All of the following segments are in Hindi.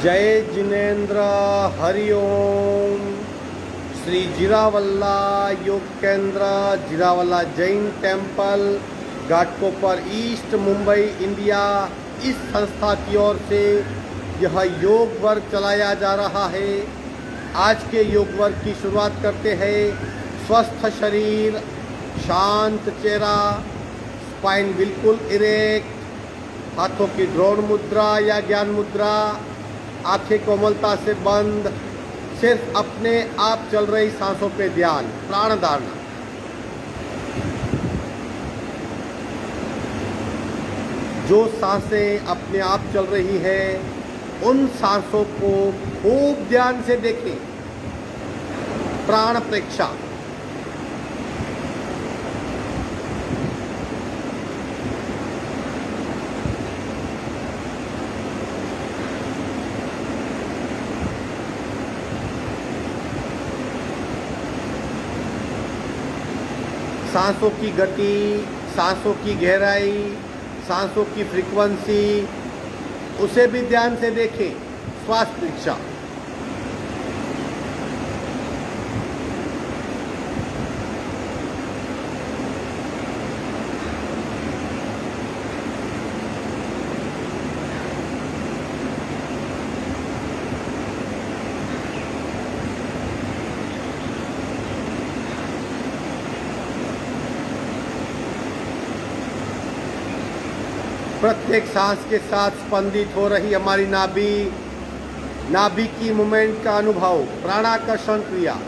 जय Jinendra Hariom. Shri Jirawala Yog Kendra, Jirawala Jain temple, Ghatkopar east, Mumbai, India, इस संस्था की ओर से यह योग वर्ग चलाया जा रहा है। आज के योग वर्ग की शुरुआत करते हैं। स्वस्थ शरीर, शांत चेहरा, स्पाइन बिल्कुल इरेक्ट, हाथों की द्रोण मुद्रा या ज्ञान मुद्रा, आंखें कोमलता से बंद, सिर्फ अपने आप चल रही सांसों पे ध्यान, प्राण धारणा। जो सांसें अपने आप चल रही है उन सांसों को खूब ध्यान से देखें। प्राण प्रेक्षा। सांसों की गति, सांसों की गहराई, सांसों की फ्रीक्वेंसी, उसे भी ध्यान से देखें। श्वास परीक्षा। प्रत्येक सांस के साथ स्पंदित हो रही हमारी नाभि, नाभि की मूवमेंट का अनुभव, प्राणाकर्षण क्रिया।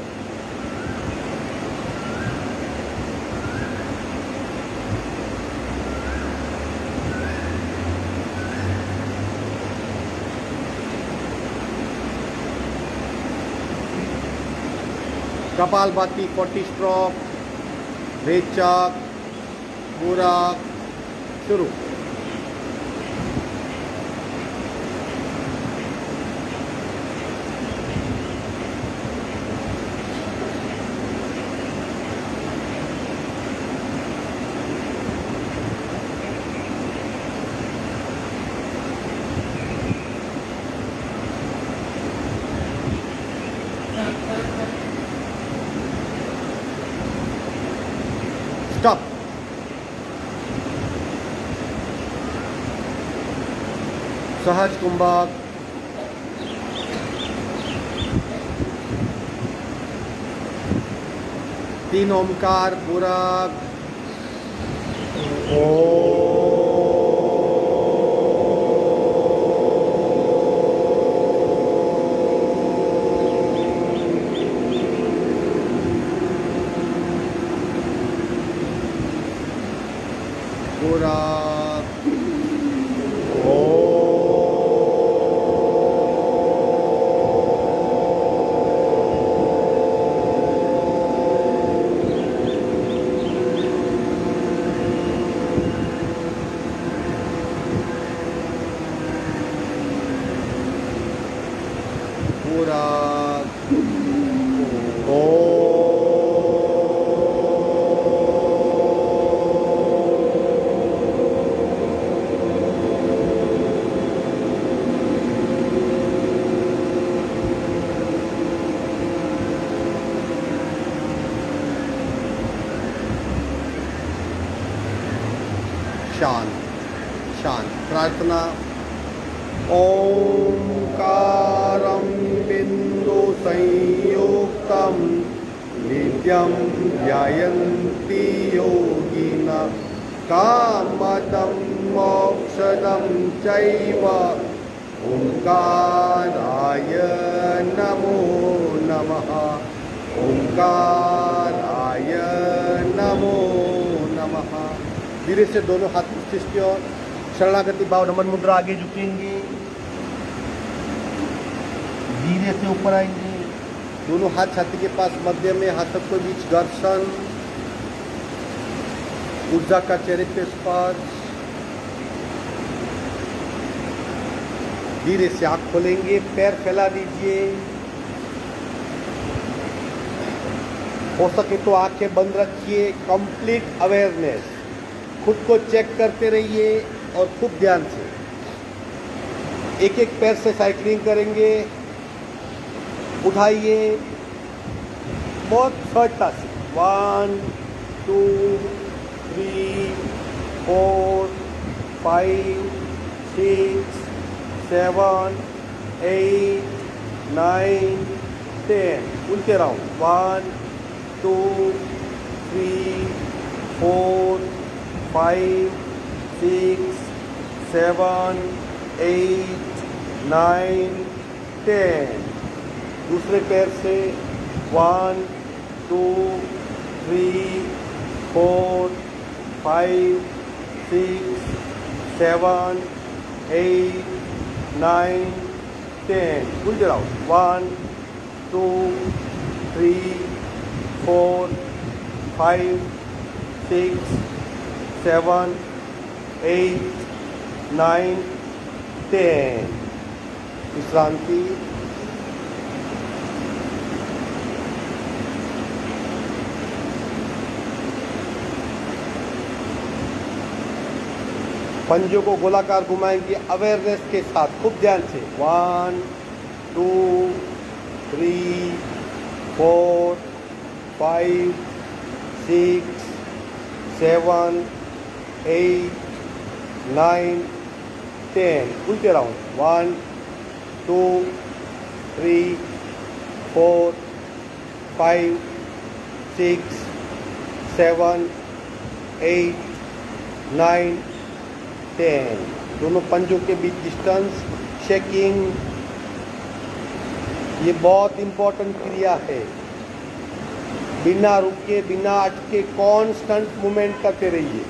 कपालभाति 40 स्ट्रोक, रेचक, पूरक, शुरू। स्टॉप। सहज कुंभक, तीन ओमकार, पूरक, शांत शांत। प्रार्थना। ओंकारं बिंदु संयुक्तं नित्यं ध्यायन्ति योगिनः कामदं मोक्षदं चैव। ओंकाराय नमो नमः। ओंकाराय नमो नमः। धीरे से दोनों हाथ मस्तिष्क की ओर, शरणागति भाव, नमन मुद्रा, आगे झुकेंगे, धीरे से ऊपर आएंगे, दोनों हाथ छाती के पास, मध्य में हाथों के बीच घर्षण, ऊर्जा का चेहरे पे स्पर्श। धीरे से आंख खोलेंगे, पैर फैला दीजिए, हो सके तो आंखें बंद रखिए। कंप्लीट अवेयरनेस, खुद को चेक करते रहिए और खूब ध्यान से। एक एक पैर से साइकिलिंग करेंगे। उठाइए बहुत सहजता से। 1 2 3 4 5 6 7 8 9 10। उल्टे राउंड। 1 2 3 4 5 6 7 8 9 10। दूसरे पैर से 1 2 3 4 5 6 7 8 9 10। उल्टे राउंड। 1 2 3 4 5 6 7 8 9 10। विश्रांति। पंजों को गोलाकार घुमाएंगे अवेयरनेस के साथ, खूब ध्यान से। 1 2 3 4 5 6 7 8 9 10। उल्टे राउंड। 1 2 3 4 5 6 7 8 9 10। दोनों पंजों के बीच डिस्टेंस शेकिंग, ये बहुत इंपॉर्टेंट क्रिया है। बिना रुके बिना अटके कांस्टेंट मूवमेंट करते रहिए।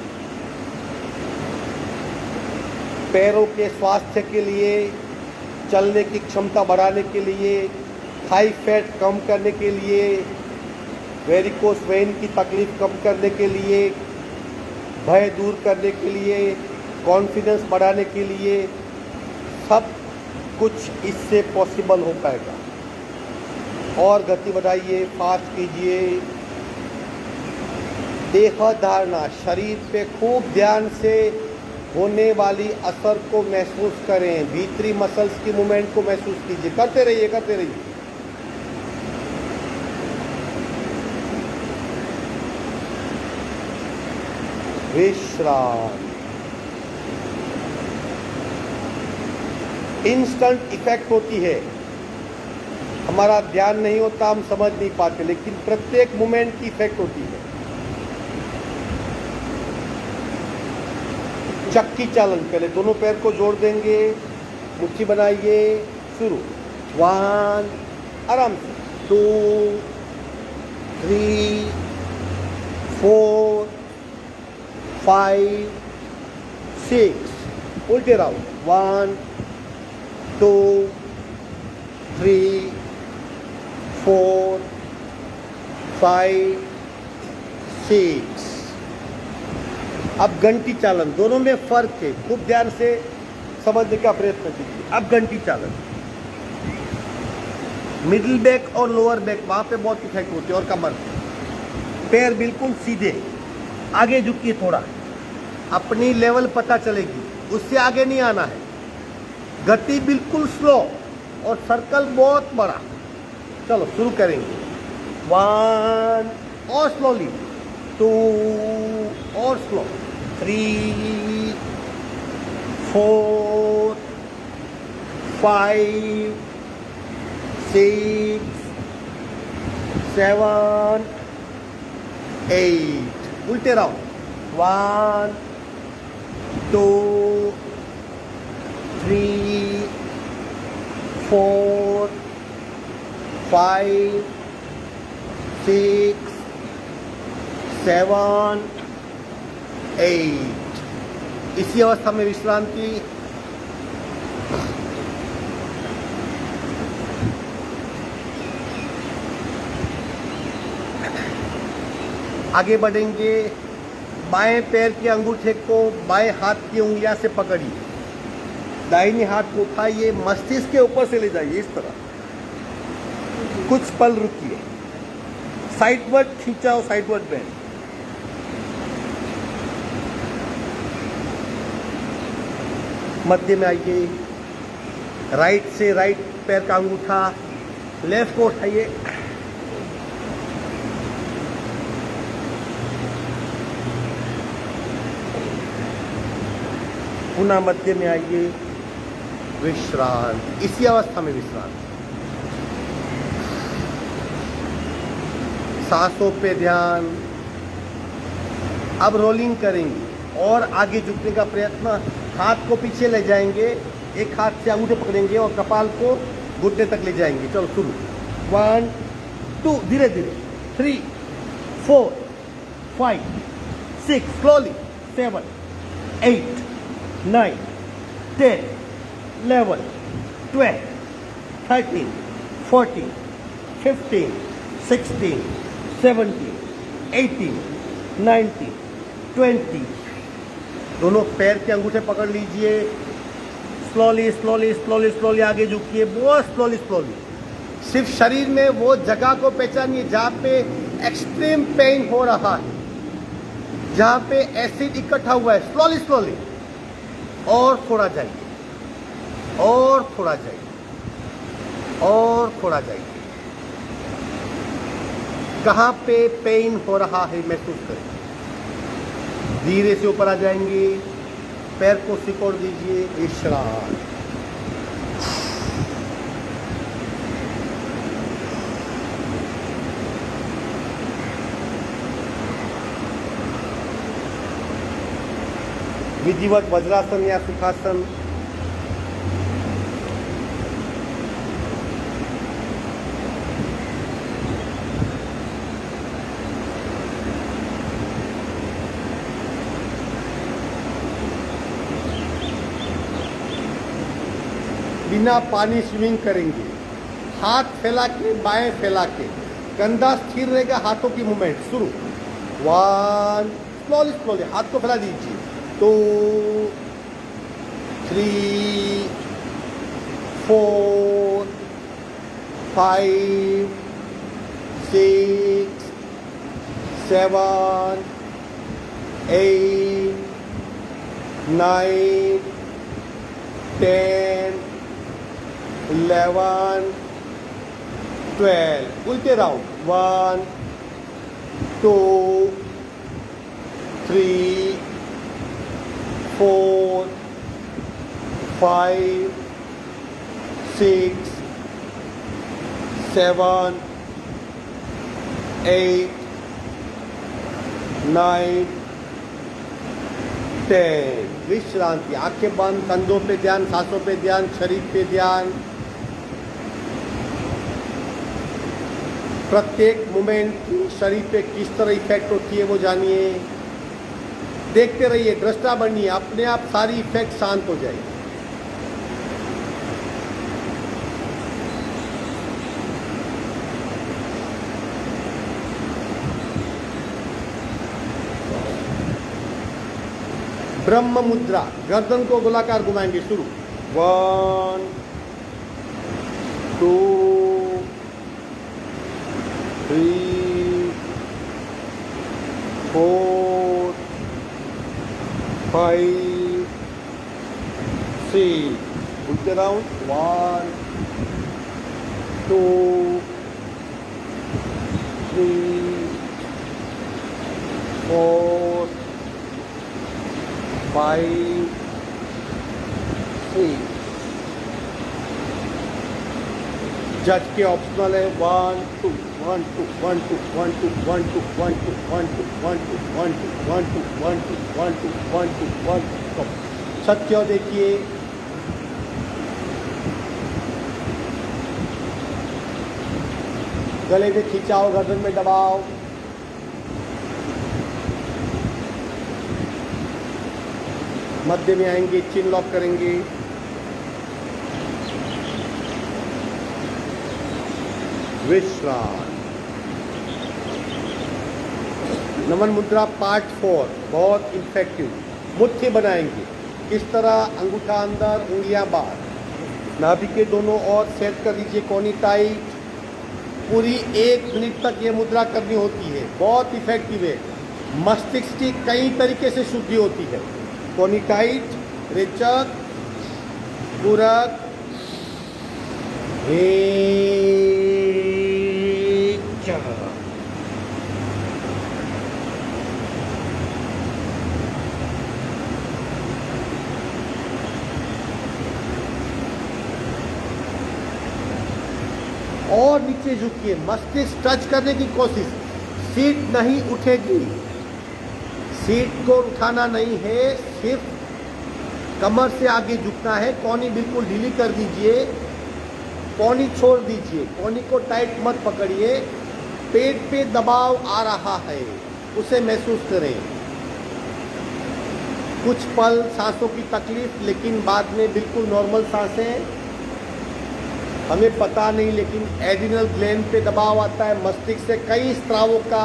पैरों के स्वास्थ्य के लिए, चलने की क्षमता बढ़ाने के लिए, थाई फैट कम करने के लिए, वेरिकोस वेन की तकलीफ कम करने के लिए, भय दूर करने के लिए, कॉन्फिडेंस बढ़ाने के लिए, सब कुछ इससे पॉसिबल हो पाएगा। और गति बढ़ाइए, फास्ट कीजिए। देह धारणा, शरीर पे खूब ध्यान से होने वाली असर को महसूस करें। भीतरी मसल्स की मूवमेंट को महसूस कीजिए। करते रहिए, करते रहिए। विश्राम। इंस्टेंट इफेक्ट होती है, हमारा ध्यान नहीं होता, हम समझ नहीं पाते, लेकिन प्रत्येक मोमेंट की इफेक्ट होती है। चक्की चालन। पहले दोनों पैर को जोड़ देंगे, मुट्ठी बनाइए। शुरू। 1 आराम से, 2 3 4 5 6। उल्टे राउंड। 1 2 3 4 5 6। अब घंटी चालन। दोनों में फर्क है, खूब ध्यान से समझने का प्रयत्न कीजिए। अब घंटी चालन। मिडिल बैक और लोअर बैक, वहां पे बहुत इफेक्ट होती है। और कमर, पैर बिल्कुल सीधे, आगे झुकिए थोड़ा, अपनी लेवल पता चलेगी, उससे आगे नहीं आना है। गति बिल्कुल स्लो और सर्कल बहुत बड़ा। चलो शुरू करेंगे। 1 और स्लोली, 2 और स्लो, 3 4 5 6 7 8। उल्टे राउंड। 1 2 3 4 5 6 7 8। इसी अवस्था में विश्रांति। आगे बढ़ेंगे। बाएं पैर के अंगूठे को बाएं हाथ की उंगलियां से पकड़िए, दाहिने हाथ को उठाइए, मस्तिष्क के ऊपर से ले जाइए इस तरह। कुछ पल रुकिए, साइडवर्ड खींचाओ, साइडवर्ड बेंड। मध्य में आइए, राइट से राइट पैर का अंगूठा लेफ्ट को उठाइए, पुनः मध्य में आइए, विश्रांत। इसी अवस्था में विश्रांत, सांसों पे ध्यान। अब रोलिंग करेंगे और आगे झुकने का प्रयत्न, हाथ को पीछे ले जाएंगे, एक हाथ से अंगूठे पकड़ेंगे और कपाल को घुटने तक ले जाएंगे। चलो शुरू, 1 2, धीरे धीरे, 3 4 5 6, स्लोली, 7 8 9 10 11 12 13 14 15 16 17 18 19 20। दोनों पैर के अंगूठे पकड़ लीजिए, स्लोली स्लोली स्लोली स्लोली आगे झुकिए, बहुत स्लोली स्लोली। सिर्फ शरीर में वो जगह को पहचानिए जहाँ पे एक्सट्रीम पेन हो रहा है, जहाँ पे एसिड इकट्ठा हुआ है। स्लोली स्लोली, और थोड़ा जाइए, और थोड़ा जाइए, और थोड़ा जाइए। कहाँ पे पेन हो रहा है महसूस करें। धीरे से ऊपर आ जाएंगे, पैर को सिकोड़ दीजिए, विश्राम। विधिवत वज्रासन या सुखासन। बिना पानी स्विमिंग करेंगे, हाथ फैला के, बाएं फैला के, कंधा स्थिर रहेगा, हाथों की मूवमेंट शुरू। 1, स्लोली स्लोली हाथ को फैला दीजिए, 2 3 4 5 6 7 8 9 10 11 12। उल्टे राउंड, 1 2 3 4 5 6 7 8 9 10। विश्रांति, आंखें बंद, कंधों पे ध्यान, सांसों पे ध्यान, शरीर पे ध्यान। प्रत्येक मोमेंट शरीर पे किस तरह इफेक्ट होती है वो जानिए, देखते रहिए, दृष्टा बनिए, अपने आप सारी इफेक्ट शांत हो जाएगी। ब्रह्म मुद्रा, गर्दन को गोलाकार घुमाएंगे, शुरू। 1 2 3 4 5 6। उल्टे राउंड, 1 2 3 4 5 6। जज के ऑप्शनल है, 1 2 1 2 1 2 1 2 1 2 1 2 1 2 1 2 1 2 1 2 1 2 1 2 1 2 1 2। सत्य देखिए, गले में खिंचाओ, गर्दन में दबाओ। मध्य में आएंगे, चिन लॉक करेंगे, विश्राम। नमन मुद्रा पार्ट 4 बहुत इफेक्टिव। मुट्ठी बनाएंगे, किस तरह, अंगूठा अंदर, उंगलियां बाहर, नाभि के दोनों ओर सेट कर लीजिए, कोनी टाइट। पूरी 1 मिनट तक ये मुद्रा करनी होती है, बहुत इफेक्टिव है। मस्तिष्क की कई तरीके से शुद्धि होती है। कोनी टाइट, रेचक, पूरक, हे च। और नीचे झुकिए, मस्तिष्क टच करने की कोशिश। सीट नहीं उठेगी, सीट को उठाना नहीं है, सिर्फ कमर से आगे झुकना है। कोहनी बिल्कुल ढीली कर दीजिए, कोहनी छोड़ दीजिए, कोहनी को टाइट मत पकड़िए। पेट पे दबाव आ रहा है, उसे महसूस करें। कुछ पल सांसों की तकलीफ, लेकिन बाद में बिल्कुल नॉर्मल सांसें। हमें पता नहीं, लेकिन एड्रिनल ग्लैंड पे दबाव आता है। मस्तिष्क से कई स्रावों का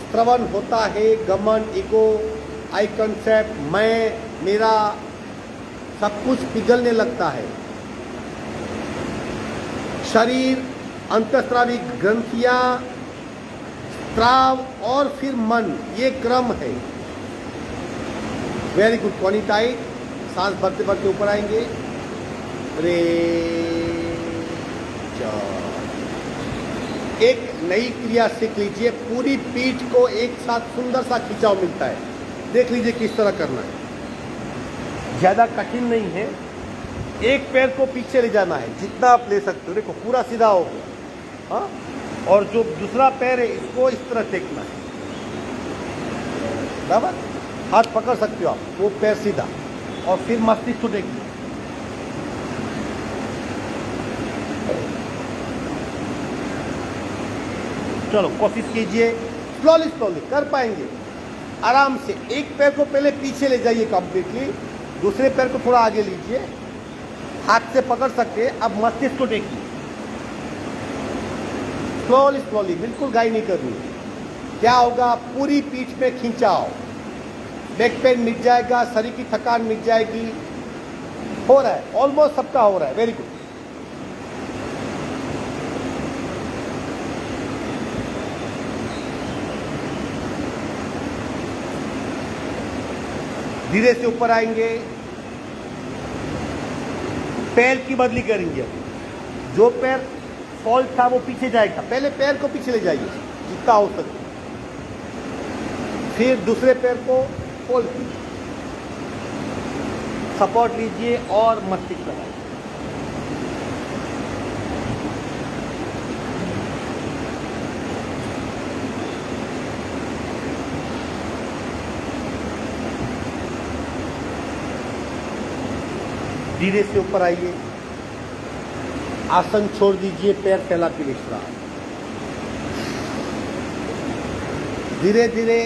स्रवण होता है। गमन, ईगो, आई कंसेप्ट, मैं, मेरा, सब कुछ पिघलने लगता है। शरीर, अंतःस्रावी ग्रंथियां, स्राव और फिर मन, ये क्रम है। Very good. कोहनी टाइट, सांस भरते भरते ऊपर आएंगे। रे एक नई क्रिया सीख लीजिए, पूरी पीठ को एक साथ सुंदर सा खिंचाव मिलता है। देख लीजिए किस तरह करना है, ज़्यादा कठिन नहीं है। एक पैर को पीछे ले जाना है जितना आप ले सकते हो। देखो पूरा सीधा हो गया, हाँ। और जो दूसरा पैर है इसको इस तरह टेकना है, बराबर। हाथ पकड़ सकते हो आप, वो पैर सीधा, और फिर मस्तिष्क को टेकना। चलो कोशिश कीजिए, स्लोली स्लोली कर पाएंगे आराम से। एक पैर को पहले पीछे ले जाइए कंप्लीटली, दूसरे पैर को थोड़ा आगे लीजिए, हाथ से पकड़ सकते हैं। अब मस्तिष्क को टेकिए, स्लोली स्लोली, बिल्कुल गाई नहीं करनी। क्या होगा, पूरी पीठ में खिंचाव, बैक पेन मिट जाएगा, शरीर की थकान मिट जाएगी। हो रहा है, ऑलमोस्ट सबका हो रहा है। Very good. धीरे से ऊपर आएंगे, पैर की बदली करेंगे। जो पैर फॉल्ट था वो पीछे जाएगा, पहले पैर को पीछे ले जाइए जितना हो सके, फिर दूसरे पैर को फोल्ड कीजिए, सपोर्ट लीजिए और मस्तिष्क लगाइए। धीरे से ऊपर आइए, आसन छोड़ दीजिए, पैर फैला के विश्राम। धीरे धीरे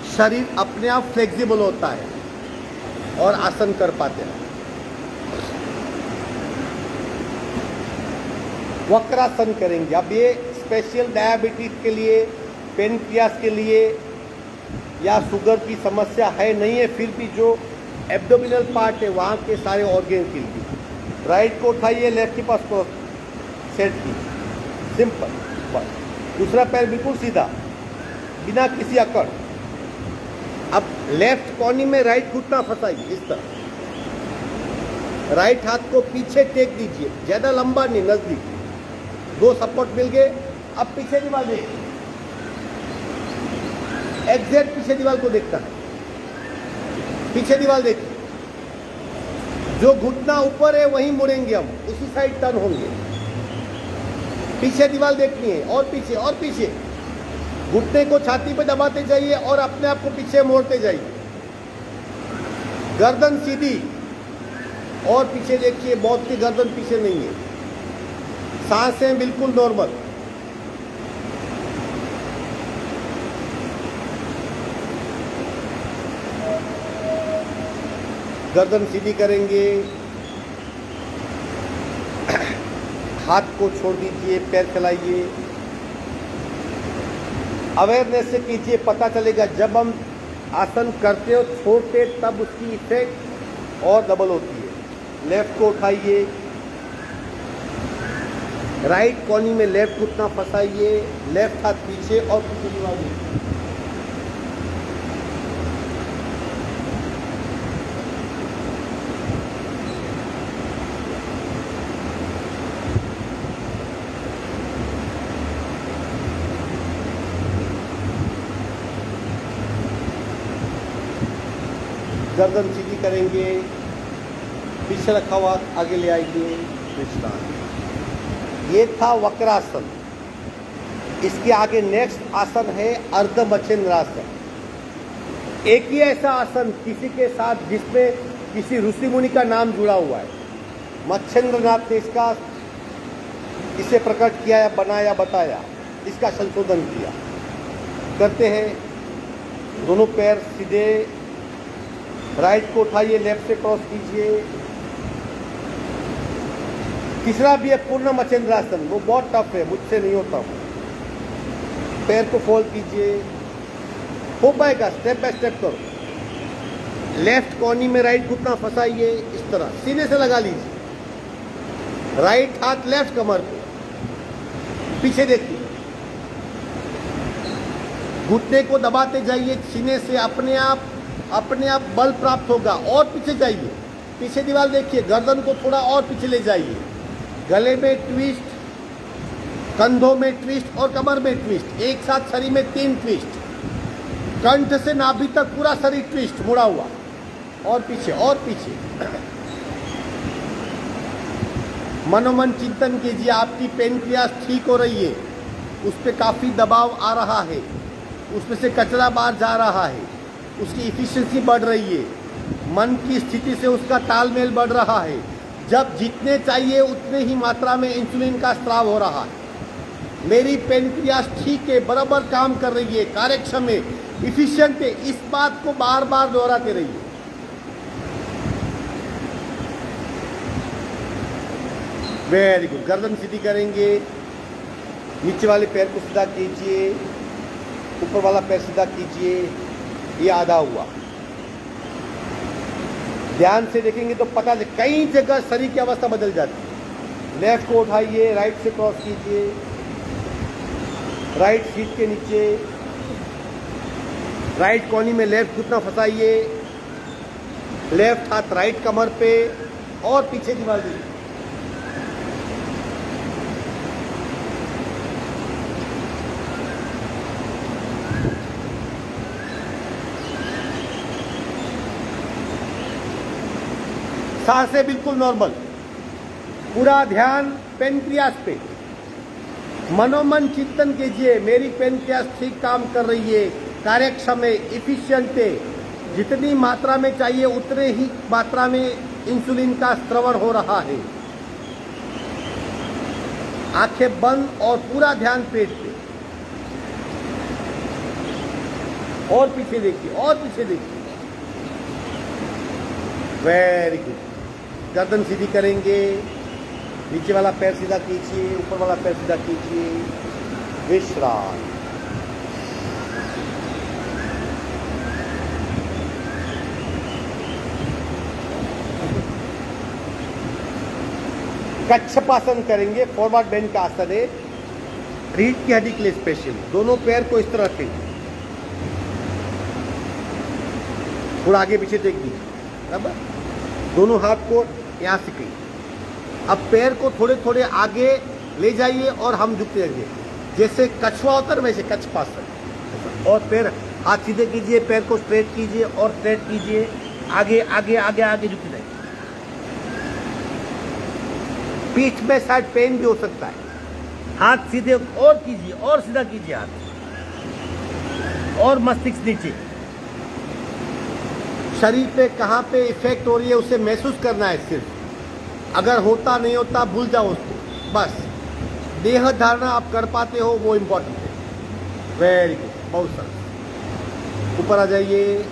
शरीर अपने आप फ्लेक्सिबल होता है और आसन कर पाते हैं। वक्रासन करेंगे। अब ये स्पेशल डायबिटीज के लिए, पेनक्रियास के लिए या शुगर की समस्या है नहीं है, फिर भी जो एब्डोमिनल पार्ट है वहाँ के सारे ऑर्गन के लिए। राइट को उठाइए, लेफ्ट के पास को सेट कीजिए, सिंपल बस। दूसरा पैर बिल्कुल सीधा, बिना किसी अकड़। अब लेफ्ट कोहनी में राइट घुटना फंसाइए इस तरह। राइट हाथ को पीछे टेक दीजिए, ज़्यादा लंबा नहीं, नज़दीक। दो सपोर्ट मिल गए। अब पीछे दीवार देखिए, एग्जैक्ट पीछे दीवार को देखता है। पीछे दीवार देखिए, जो घुटना ऊपर है वहीं मुड़ेंगे हम, उसी साइड टर्न होंगे। पीछे दीवार देखनी है, और पीछे और पीछे। घुटने को छाती पे दबाते जाइए और अपने आप को पीछे मोड़ते जाइए। गर्दन सीधी और पीछे देखिए, बहुत की गर्दन पीछे नहीं है। सांसें बिल्कुल नॉर्मल। गर्दन सीधी करेंगे, हाथ को छोड़ दीजिए, पैर फैलाइए। अवेयरनेस से कीजिए, पता चलेगा जब हम आसन करते हो छोड़ते तब उसकी इफेक्ट और डबल होती है। लेफ्ट को उठाइए, राइट कोहनी में लेफ्ट घुटना फंसाइए, लेफ्ट हाथ पीछे और पीछे दीवार। गर्दन सीधी करेंगे, पीछे रखा हुआ आगे ले आएंगे, विश्राम। ये था वक्रासन। इसके आगे नेक्स्ट आसन है अर्ध मच्छिंद्रासन। एक ही ऐसा आसन किसी के साथ जिसमें किसी ऋषि मुनि का नाम जुड़ा हुआ है। मच्छिंद्रनाथ ने इसे प्रकट किया या बनाया, बताया, इसका संशोधन किया। करते हैं, दोनों पैर सीधे, राइट को उठाइए, लेफ्ट से क्रॉस कीजिए। तीसरा भी है पूर्ण मच्छिंद्रासन, वो बहुत टफ है, मुझसे नहीं होता। पैर को फोल्ड कीजिए, हो पाएगा, स्टेप बाय स्टेप करो। लेफ्ट कोनी में राइट घुटना फंसाइए, इस तरह सीने से लगा लीजिए। राइट हाथ लेफ्ट कमर पे, पीछे देखिए, घुटने को दबाते जाइए सीने से, अपने आप बल प्राप्त होगा। और पीछे जाइए, पीछे दीवार देखिए, गर्दन को थोड़ा और पीछे ले जाइए। गले में ट्विस्ट, कंधों में ट्विस्ट और कमर में ट्विस्ट, एक साथ शरीर में 3 ट्विस्ट। कंठ से नाभि तक पूरा शरीर ट्विस्ट, मुड़ा हुआ, और पीछे और पीछे। मनोमन चिंतन कीजिए, आपकी पेनक्रियास ठीक हो रही है, उस पर काफ़ी दबाव आ रहा है, उसमें से कचरा बाहर जा रहा है, उसकी इफिशिएंसी बढ़ रही है, मन की स्थिति से उसका तालमेल बढ़ रहा है। जब जितने चाहिए उतने ही मात्रा में इंसुलिन का स्राव हो रहा है। मेरी पेनक्रियास ठीक है, बराबर काम कर रही है, कार्यक्षम है, इफिशिएंट है, इस बात को बार बार दोहराते रहिए। Very good. गर्दन सीधी करेंगे, नीचे वाले पैर को सीधा कीजिए, ऊपर वाला पैर सीधा कीजिए। ये आधा हुआ। ध्यान से देखेंगे तो पता चले कई जगह शरीर की अवस्था बदल जाती है। लेफ्ट को उठाइए, राइट से क्रॉस कीजिए, राइट सीट के नीचे, राइट कोनी में लेफ्ट घुटना फंसाइए, लेफ्ट हाथ राइट कमर पे, और पीछे दीवार दीजिए। सांसें बिल्कुल नॉर्मल, पूरा ध्यान पेनक्रियास पे। मनोमन चिंतन कीजिए, मेरी पेनक्रियास ठीक काम कर रही है, कार्यक्षम है, इफिशिएंट है, जितनी मात्रा में चाहिए उतने ही मात्रा में इंसुलिन का स्रवण हो रहा है। आंखें बंद और पूरा ध्यान पेट पे, और पीछे देखिए, और पीछे देखिए। Very good. गर्दन सीधी करेंगे, नीचे वाला पैर सीधा कीजिए, ऊपर वाला पैर सीधा कीजिए, विश्राम। कच्छपासन करेंगे, फॉरवर्ड बेंड का आसन है, रीढ़ की हड्डी के लिए स्पेशल। दोनों पैर को इस तरह रखेंगे, थोड़ा आगे पीछे टेक दीजिए, बराबर। दोनों हाथ को यहाँ से कहीं, अब पैर को थोड़े थोड़े आगे ले जाइए और हम झुकते रहेंगे, जैसे कछुआ होता है वैसे कच्छपासन। और पैर हाथ सीधे कीजिए, पैर को स्ट्रेट कीजिए और स्ट्रेट कीजिए, आगे आगे आगे आगे झुकते जाइए। पीठ में शायद पेन भी हो सकता है, हाथ सीधे और कीजिए, और सीधा कीजिए हाथ, और मस्तिष्क नीचे। शरीर पे कहाँ पे इफेक्ट हो रही है उसे महसूस करना है सिर्फ। अगर होता नहीं होता भूल जाओ उसको, बस देह धारणा आप कर पाते हो वो इम्पोर्टेंट है। वेरी गुड, बहुत सरस। ऊपर आ जाइए,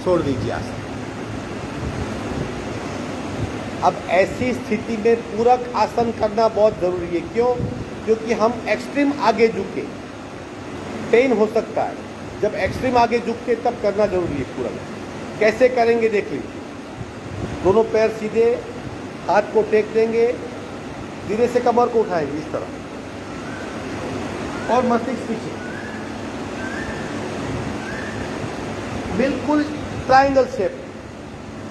छोड़ दीजिए आसन। अब ऐसी स्थिति में पूरक आसन करना बहुत जरूरी है। क्यों? क्योंकि हम एक्सट्रीम आगे झुके, पेन हो सकता है। जब एक्सट्रीम आगे झुकते तब करना जरूरी है पूरक। कैसे करेंगे देख लीजिए। दोनों पैर सीधे, हाथ को टेक देंगे, धीरे से कमर को उठाएंगे इस तरह, और मस्तिष्क पीछे, बिल्कुल ट्रायंगल शेप,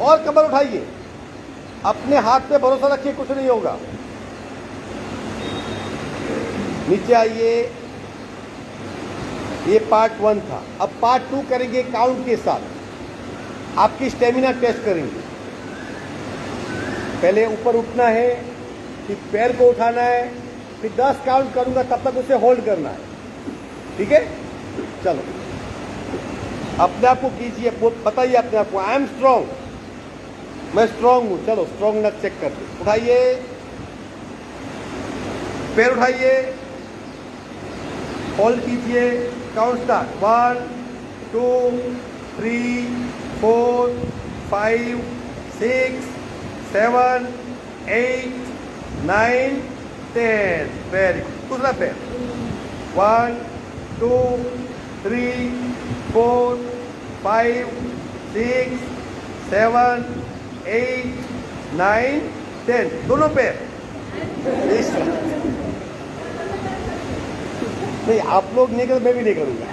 और कमर उठाइए। अपने हाथ पे भरोसा रखिए, कुछ नहीं होगा। नीचे आइए। ये पार्ट 1 था। अब पार्ट 2 करेंगे काउंट के साथ। आपकी स्टेमिना टेस्ट करेंगे। पहले ऊपर उठना है, फिर पैर को उठाना है, फिर 10 काउंट करूंगा तब तक उसे होल्ड करना है। ठीक है, चलो अपने आप को कीजिए, बताइए अपने आप को, आई एम स्ट्रांग, मैं स्ट्रांग हूं। चलो स्ट्रांगनेस चेक करते, उठाइए, पैर उठाइए, होल्ड कीजिए, काउंट स्टार्ट, 1 2 3 4 5 6 7 8 9 10। Very good. दूसरा पैर, 1 2 3 4 5 6 7 8 9 10। दोनों पैर। नहीं, आप लोग नहीं करो, मैं भी नहीं करूंगा।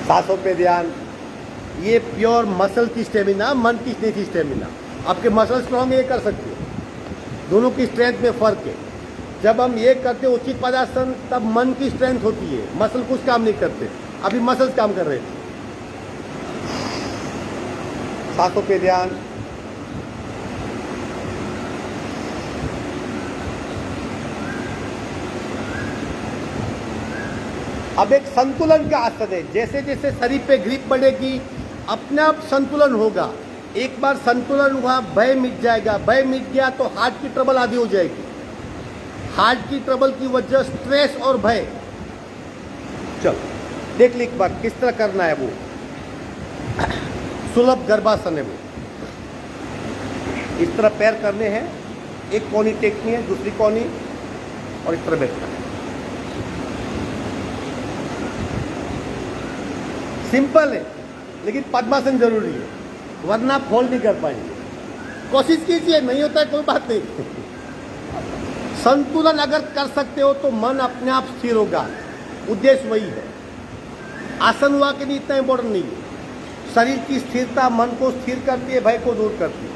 सांसों पे ध्यान। ये प्योर मसल की स्टेमिना, मन की नहीं थी स्टेमिना। आपके मसल स्ट्रॉन्ग, ये कर सकते हो। दोनों की स्ट्रेंथ में फर्क है। जब हम ये करते हैं उचित पदासन, तब मन की स्ट्रेंथ होती है, मसल कुछ काम नहीं करते। अभी मसल्स काम कर रहे थे। सांसों पे ध्यान। अब एक संतुलन का आसन है। जैसे जैसे शरीर पे ग्रिप बढ़ेगी, अपने आप संतुलन होगा। एक बार संतुलन हुआ, भय मिट जाएगा। भय मिट गया तो हार्ट की ट्रबल आदि हो जाएगी। हार्ट की ट्रबल की वजह स्ट्रेस और भय। चलो देख ली एक बार किस तरह करना है। वो सुलभ गर्भासन है। वो इस तरह पैर करने हैं, एक कोनी टेकनी है, दूसरी कोनी, और इस तरह बैठना है। सिंपल है, लेकिन पद्मासन जरूरी है, वरना आप होल्ड नहीं कर पाएंगे। कोशिश कीजिए, नहीं होता है कोई बात नहीं। संतुलन अगर कर सकते हो तो मन अपने आप स्थिर होगा। उद्देश्य वही है। आसन हुआ कि नहीं इतना इंपॉर्टेंट नहीं है। शरीर की स्थिरता मन को स्थिर करती है, भय को दूर करती है।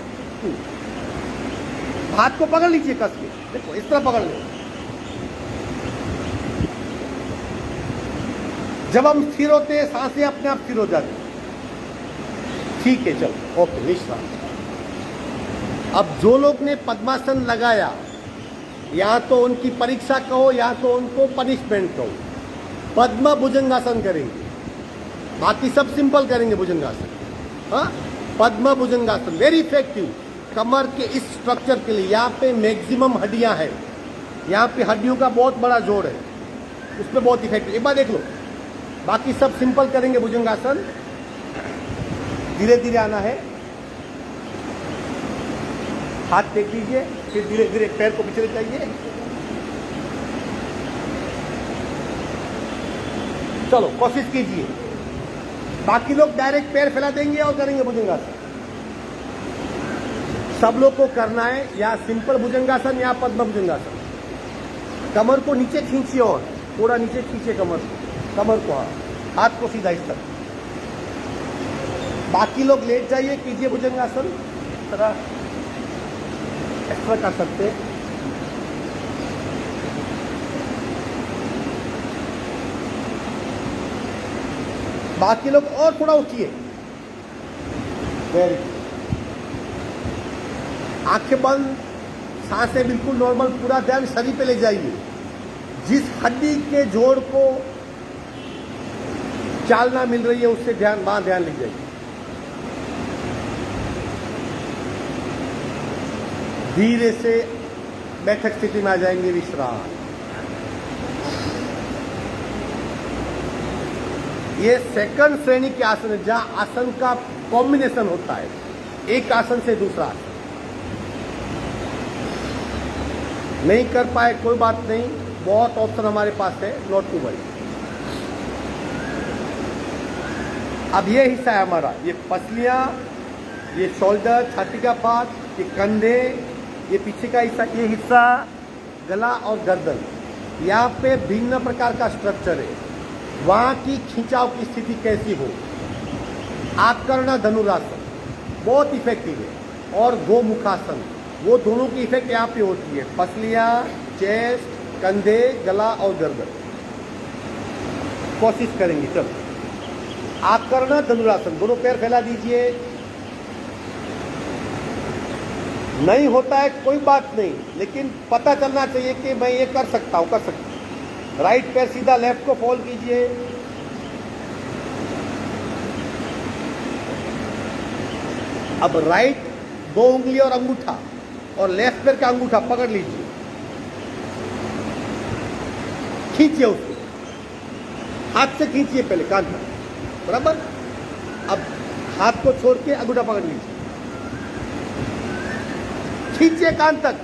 हाथ को पकड़ लीजिए कस के, देखो इस तरह पकड़ लो। जब हम स्थिर होते हैं, सांसें अपने आप स्थिर हो जाती। ठीक है, चलो ओके, विश्राम। अब जो लोग ने पद्मासन लगाया, या तो उनकी परीक्षा कहो या तो उनको पनिशमेंट कहो। पद्म भुजंगासन करेंगे, बाकी सब सिंपल करेंगे भुजंगासन। हाँ, पद्म भुजंगासन वेरी इफेक्टिव कमर के इस स्ट्रक्चर के लिए। यहाँ पे मैक्सिमम हड्डियाँ हैं, यहाँ पे हड्डियों का बहुत बड़ा जोड़ है, उसमें बहुत इफेक्टिव। एक बार देख लो, बाकी सब सिंपल करेंगे भुजंगासन। धीरे धीरे आना है, हाथ टेक लीजिए, फिर धीरे धीरे पैर को पीछे ले जाइए। चलो कोशिश कीजिए। बाकी लोग डायरेक्ट पैर फैला देंगे और करेंगे भुजंगासन। सब लोग को करना है या सिंपल भुजंगासन या पद्म भुजंगासन। कमर को नीचे खींचिए और थोड़ा नीचे खींचिए कमर को, हाथ को सीधा इस तरह। बाकी लोग लेट जाइए, कीजिए भुजंगासन। तरह एक्स्ट्रा कर सकते हैं। बाकी लोग और थोड़ा उठिए। Very good. आंखें बंद, सांसें बिल्कुल नॉर्मल, पूरा ध्यान शरीर पे ले जाइए। जिस हड्डी के जोड़ को चालना मिल रही है उससे वहां ध्यान ले जाइए। धीरे से बैठक स्थिति में आ जाएंगे, विश्राम। ये सेकंड श्रेणी के आसन है, जहां आसन का कॉम्बिनेशन होता है, एक आसन से दूसरा आसन। नहीं कर पाए कोई बात नहीं, बहुत ऑप्शन हमारे पास है, नॉट टू वरी। अब ये हिस्सा है हमारा, ये पसलियां, ये शोल्डर, छाती का पार्ट, ये कंधे, ये पीछे का हिस्सा, ये हिस्सा गला और गर्दन। यहाँ पे भिन्न प्रकार का स्ट्रक्चर है। वहाँ की खिंचाव की स्थिति कैसी हो। आकर्ण धनुरासन बहुत इफेक्टिव है, और गोमुखासन, वो दोनों की इफेक्ट यहाँ पे होती है। पसलियाँ, चेस्ट, कंधे, गला और गर्दन। कोशिश करेंगे, चलो आकर्ण धनुरासन, दोनों पैर फैला दीजिए। नहीं होता है कोई बात नहीं, लेकिन पता चलना चाहिए कि मैं ये कर सकता हूं, कर सकता हूं। राइट पैर सीधा, लेफ्ट को फोल्ड कीजिए। अब राइट 2 उंगली और अंगूठा और लेफ्ट पैर का अंगूठा पकड़ लीजिए, खींचिए उसको, हाथ से खींचिए पहले कान पर, बराबर। अब हाथ को छोड़ के अंगूठा पकड़ लीजिए, खींचिए कान तक।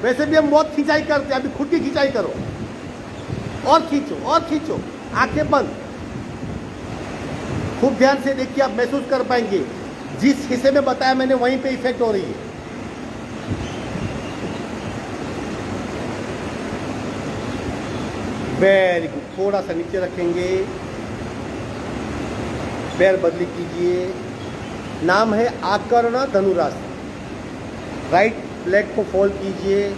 वैसे भी हम बहुत खिंचाई करते हैं, अभी खुद की खिंचाई करो, और खींचो और खींचो, आंखें बंद। खूब ध्यान से देखिए, आप महसूस कर पाएंगे जिस हिस्से में बताया मैंने वहीं पे इफेक्ट हो रही है। Very good. थोड़ा सा नीचे रखेंगे, पैर बदली कीजिए। नाम है आकर्ण धनुरासन। राइट लेग को फोल्ड कीजिए,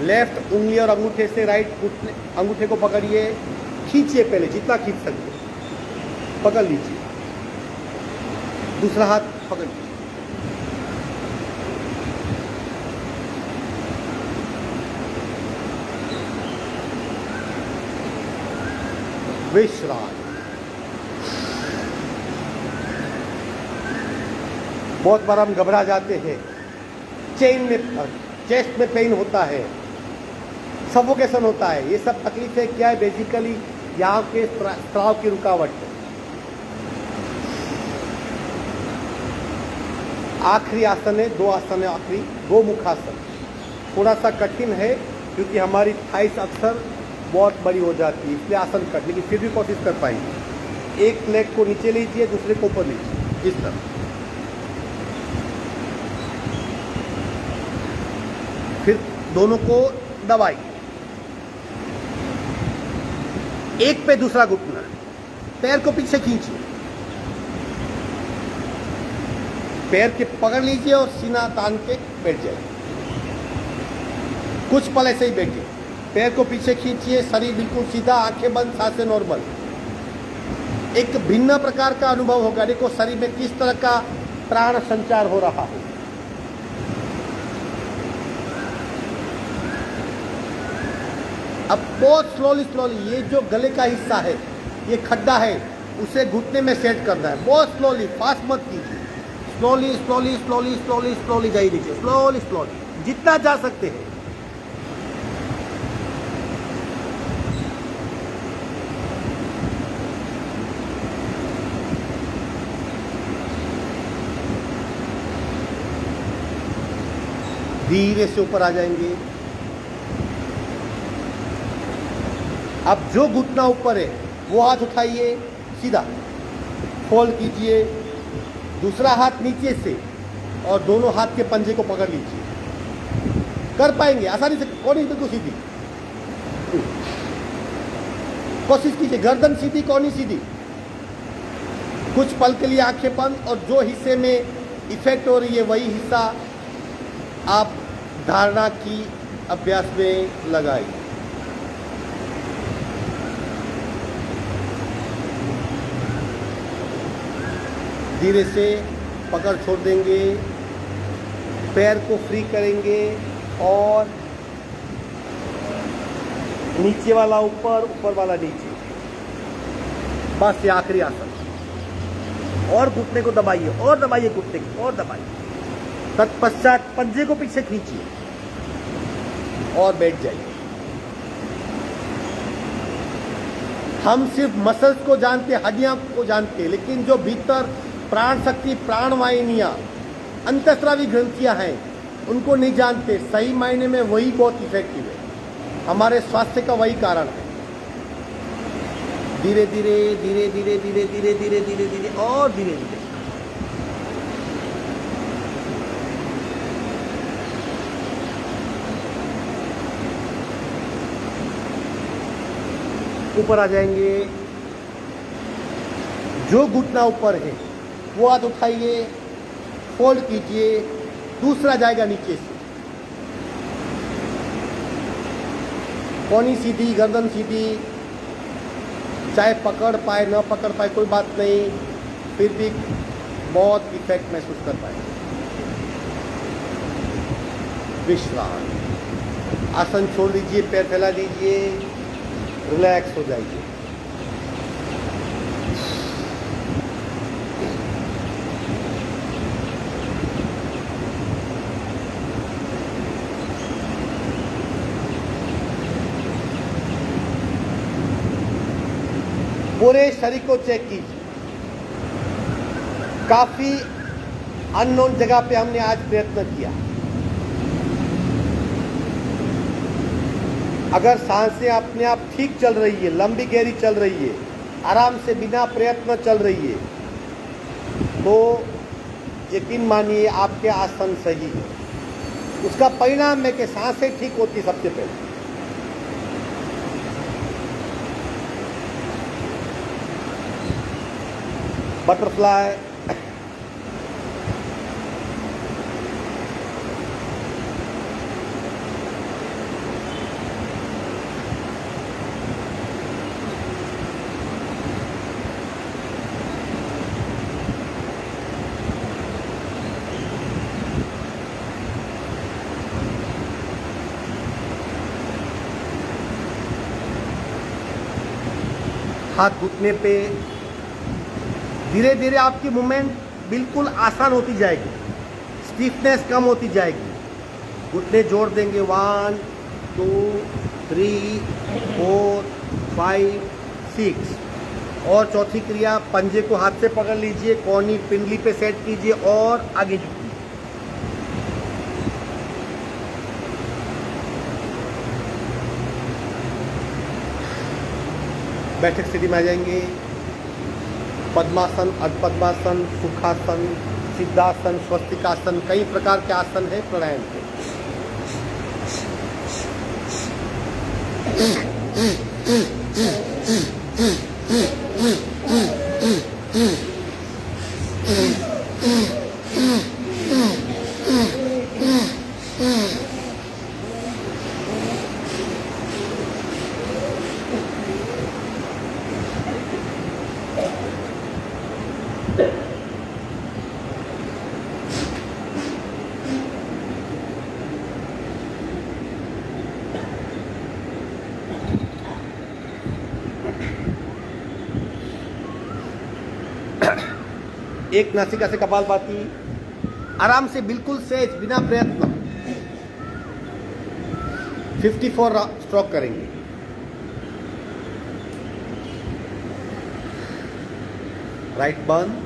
लेफ्ट उंगली और अंगूठे से राइट अंगूठे को पकड़िए, खींचिए पहले जितना खींच सकते, पकड़ लीजिए। दूसरा हाथ पकड़ लीजिए, विश्राम। बहुत बार हम घबरा जाते हैं, चेन में, चेस्ट में पेन होता है, सफोकेशन होता है। ये सब तकलीफें क्या है? बेसिकली यहाँ के स्राव की रुकावट है। आखिरी आसन है, 2 आसन है आखिरी, गोमुखासन। थोड़ा सा कठिन है क्योंकि हमारी थाइस अक्सर बहुत बड़ी हो जाती है, इसलिए आसन कट, लेकिन फिर भी कोशिश कर पाएंगे। एक लेग को नीचे लीजिए, दूसरे को ऊपर लीजिए, इस तरह। फिर दोनों को दबाइए, एक पे दूसरा घुटना, पैर को पीछे खींचिए, पैर के पकड़ लीजिए और सीना तान के बैठ जाइए। कुछ पल ऐसे ही बैठिए, पैर को पीछे खींचिए, शरीर बिल्कुल सीधा, आंखें बंद, सांसें नॉर्मल। एक भिन्न प्रकार का अनुभव होगा। देखो शरीर में किस तरह का प्राण संचार हो रहा है। अब बहुत स्लोली स्लोली, ये जो गले का हिस्सा है, ये खड्डा है, उसे घुटने में सेट करना है। बहुत स्लोली, फास्ट मत कीजिए, slowly slowly slowly slowly slowly जाइए नीचे, स्लोली स्लोली जितना जा सकते हैं। धीरे से ऊपर आ जाएंगे। अब जो घुटना ऊपर है वो हाथ उठाइए, सीधा फोल्ड कीजिए, दूसरा हाथ नीचे से और दोनों हाथ के पंजे को पकड़ लीजिए। कर पाएंगे आसानी से, कोनी बिल्कुल सीधी, कोशिश कीजिए, गर्दन सीधी, कोनी सीधी। कुछ पल के लिए आंखें बंद, और जो हिस्से में इफेक्ट हो रही है वही हिस्सा आप धारणा की अभ्यास में लगाइए। धीरे से पकड़ छोड़ देंगे, पैर को फ्री करेंगे और नीचे वाला ऊपर, ऊपर वाला नीचे। बस ये आखिरी आसन। और घुटने को दबाइए, और दबाइए घुटने को, और दबाइए। तत्पश्चात पंजे को पीछे खींचिए और बैठ जाइए। हम सिर्फ मसल्स को जानते, हड्डियां को जानते, लेकिन जो भीतर प्राण शक्ति, प्राण वाहिनियां, अंतःस्रावी ग्रंथियां हैं, उनको नहीं जानते। सही मायने में वही बहुत इफेक्टिव है, हमारे स्वास्थ्य का वही कारण है। धीरे धीरे धीरे धीरे धीरे धीरे धीरे धीरे धीरे और धीरे धीरे ऊपर आ जाएंगे। जो घुटना ऊपर है वो हाथ उठाइए, फोल्ड कीजिए, दूसरा जाएगा नीचे से, कोनी सीधी, गर्दन सीधी, चाहे पकड़ पाए न पकड़ पाए कोई बात नहीं, फिर भी बहुत इफेक्ट महसूस कर पाए। विश्राम, आसन छोड़ दीजिए, पैर फैला दीजिए, रिलैक्स हो जाइए। पूरे शरीर को चेक कीजिए। काफी अननोन जगह पे हमने आज प्रयत्न किया। अगर सांसें अपने आप ठीक चल रही है, लंबी गहरी चल रही है, आराम से बिना प्रयत्न चल रही है, तो यकीन मानिए आपके आसन सही है। उसका परिणाम है कि सांसें ठीक होती है सबसे पहले। बटरफ्लाई, हाथ घुटने पे धीरे धीरे आपकी मूवमेंट बिल्कुल आसान होती जाएगी, स्टिफनेस कम होती जाएगी। घुटने जोड़ देंगे, 1 2 3 4 5 6। और चौथी क्रिया, पंजे को हाथ से पकड़ लीजिए, कोहनी पिंडली पे सेट कीजिए और आगे झुकिए। बैठक स्थिति में आ जाएंगे। पद्मासन, अर्धपद्मासन, सुखासन, सिद्धासन, स्वस्तिकासन, कई प्रकार के आसन है प्राणायाम के। एक नासिका से कपालभाति, आराम से बिल्कुल सहज बिना प्रयत्न 54 स्ट्रोक करेंगे। राइट बर्न,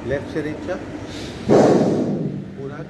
लेफ्ट से रीचा, पूरा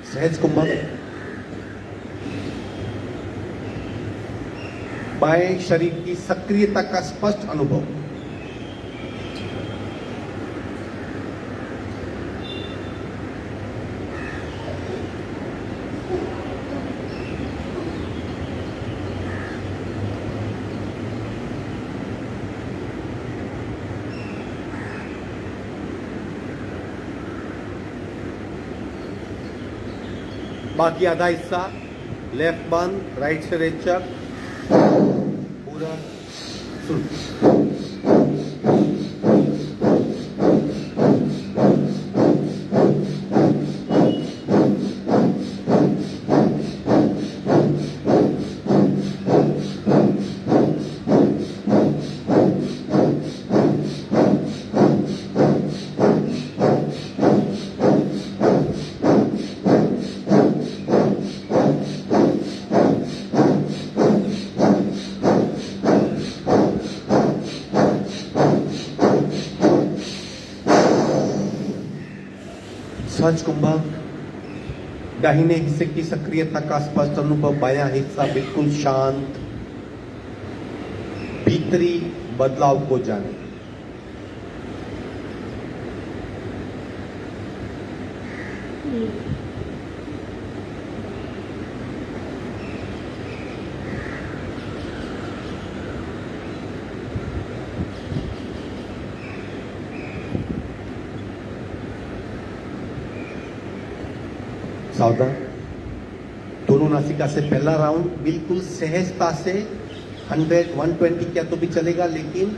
सहज कुंभक। बाएं शरीर की सक्रियता का स्पष्ट अनुभव। बाकी आधा हिस्सा लेफ्ट बंद, राइट से रेचक, पूरा सुन। सहज कुंभक, दाहिने हिस्से की सक्रियता का स्पष्ट अनुभव, बायां हिस्सा बिल्कुल शांत। भीतरी बदलाव को जाने। सावधान। दोनों नासिका से पहला राउंड बिल्कुल सहजता से 100 120 क्या तो भी चलेगा, लेकिन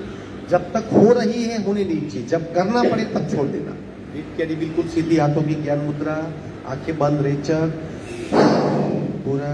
जब तक हो रही है होने नहीं चाहिए, जब करना पड़े तब छोड़ देना। रीढ़ की हड्डी बिल्कुल सीधी, हाथों की ज्ञान मुद्रा, आंखें बंद, रेचक पूरा।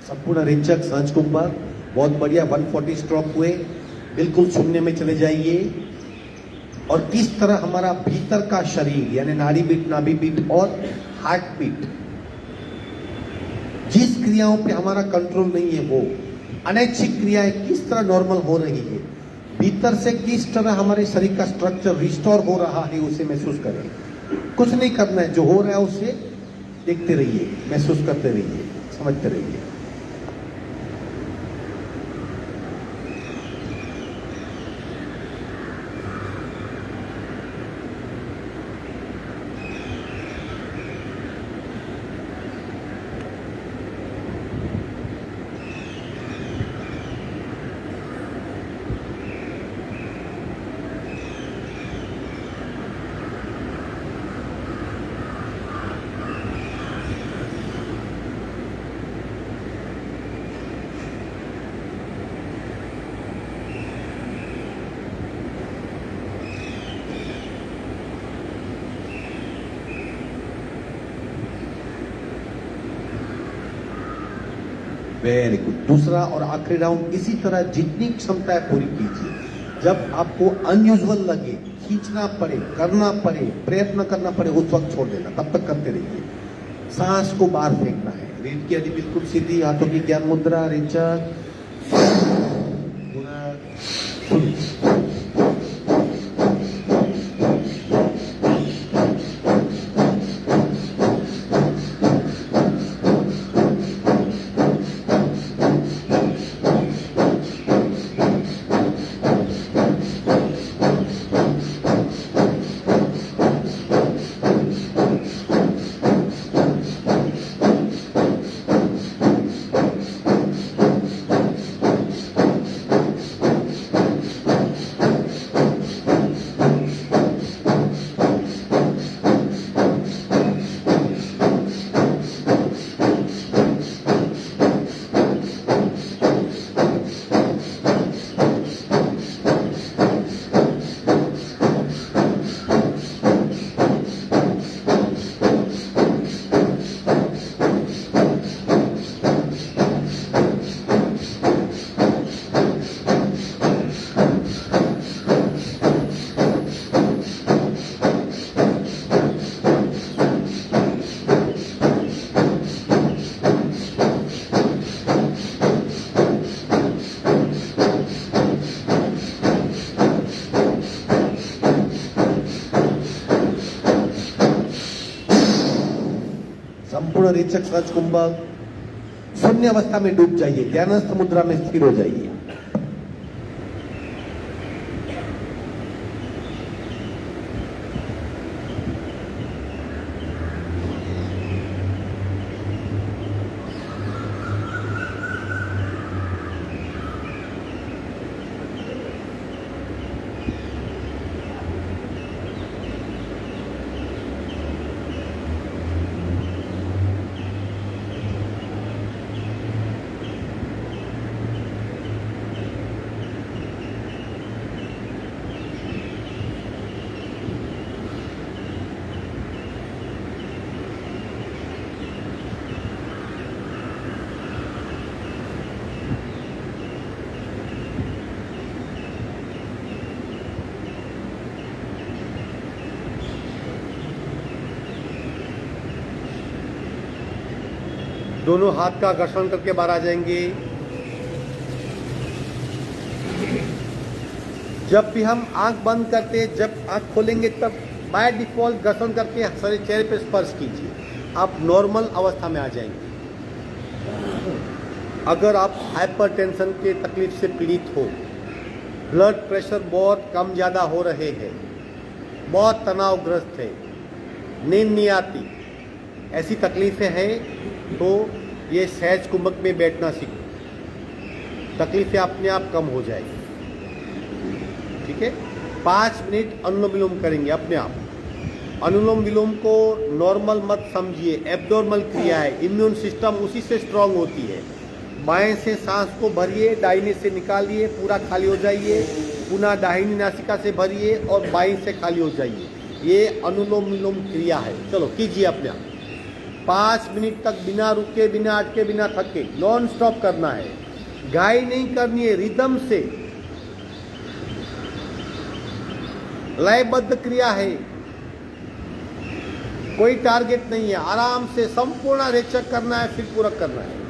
संपूर्ण रेचक सांस के ऊपर, बहुत बढ़िया। 140 स्ट्रोक हुए, बिल्कुल शून्य में चले जाइए। और किस तरह हमारा भीतर का शरीर यानी नाड़ी बीट, नाभि बीट और हार्ट बीट, जिस क्रियाओं पे हमारा कंट्रोल नहीं है, वो अनैच्छिक क्रियाएं किस तरह नॉर्मल हो रही है, भीतर से किस तरह हमारे शरीर का स्ट्रक्चर रिस्टोर हो रहा है, उसे महसूस करें। कुछ नहीं करना है, जो हो रहा है उसे देखते रहिए, महसूस करते रहिए, समझते रहिए। Very good. दूसरा और आखिरी राउंड इसी तरह जितनी क्षमता है पूरी कीजिए। जब आपको अनयूजुअल लगे, खींचना पड़े, करना पड़े, प्रयत्न करना पड़े, उस वक्त छोड़ देना, तब तक करते रहिए। सांस को बाहर फेंकना है। रीढ़ की हड्डी बिल्कुल सीधी, हाथों की ज्ञान मुद्रा, रेचक पूरा। संपूर्ण रेचक सहज कुंभक शून्य अवस्था में डूब जाइए, ध्यानस्थ मुद्रा में स्थिर हो जाइए। दोनों हाथ का घर्षण करके बाहर आ जाएंगे। जब भी हम आंख बंद करते हैं, जब आंख खोलेंगे तब बाय डिफॉल्ट घर्षण करके सारे चेहरे पे स्पर्श कीजिए, आप नॉर्मल अवस्था में आ जाएंगे। अगर आप हाइपरटेंशन के तकलीफ से पीड़ित हो, ब्लड प्रेशर बहुत कम ज़्यादा हो रहे हैं, बहुत तनावग्रस्त है, नींद नहीं आती, ऐसी तकलीफें हैं तो ये सहज कुंभक में बैठना सीखो, तकलीफें अपने आप कम हो जाएगी। ठीक है, 5 मिनट अनुलोम विलोम करेंगे अपने आप। अनुलोम विलोम को नॉर्मल मत समझिए, एब्नॉर्मल क्रिया है, इम्यून सिस्टम उसी से स्ट्रांग होती है। बाएं से सांस को भरिए, दाहिने से निकालिए, पूरा खाली हो जाइए, पुनः दाहिनी नासिका से भरिए और बाएं से खाली हो जाइए। ये अनुलोम विलोम क्रिया है। चलो कीजिए अपने आप, 5 मिनट तक बिना रुके, बिना अटके, बिना थके, नॉन स्टॉप करना है। गाय नहीं करनी है, रिदम से लयबद्ध क्रिया है, कोई टारगेट नहीं है, आराम से संपूर्ण रेचक करना है, फिर पूरक करना है।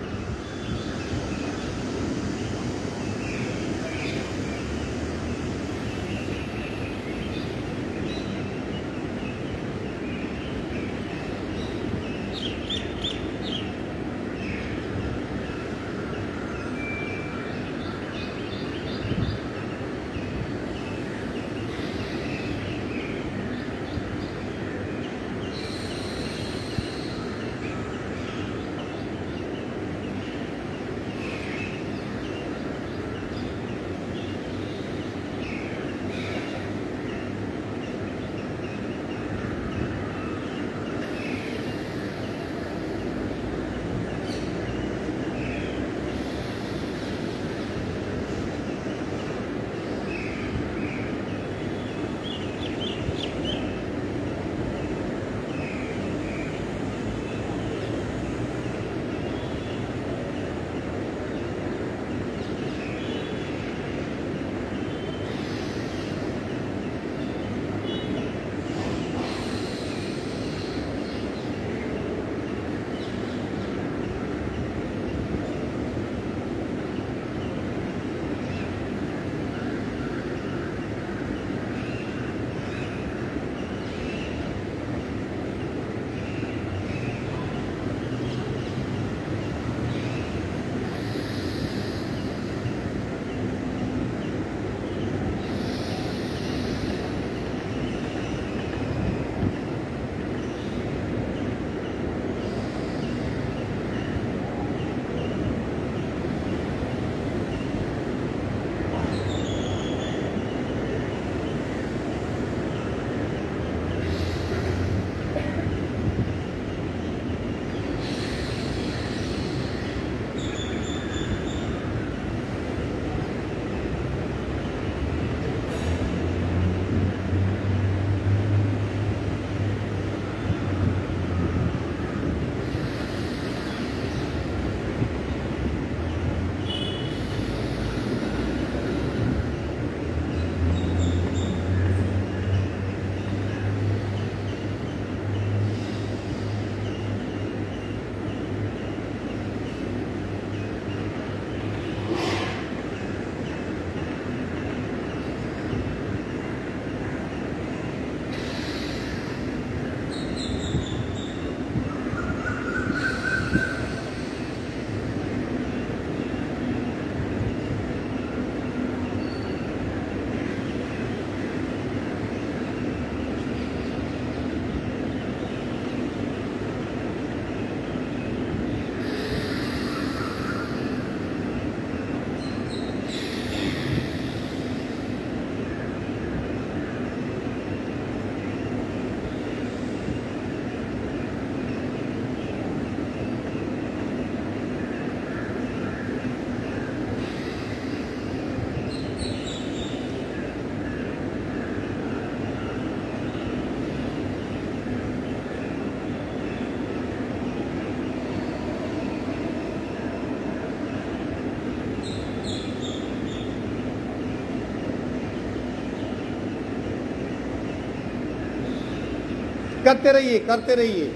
करते रहिए, करते रहिए।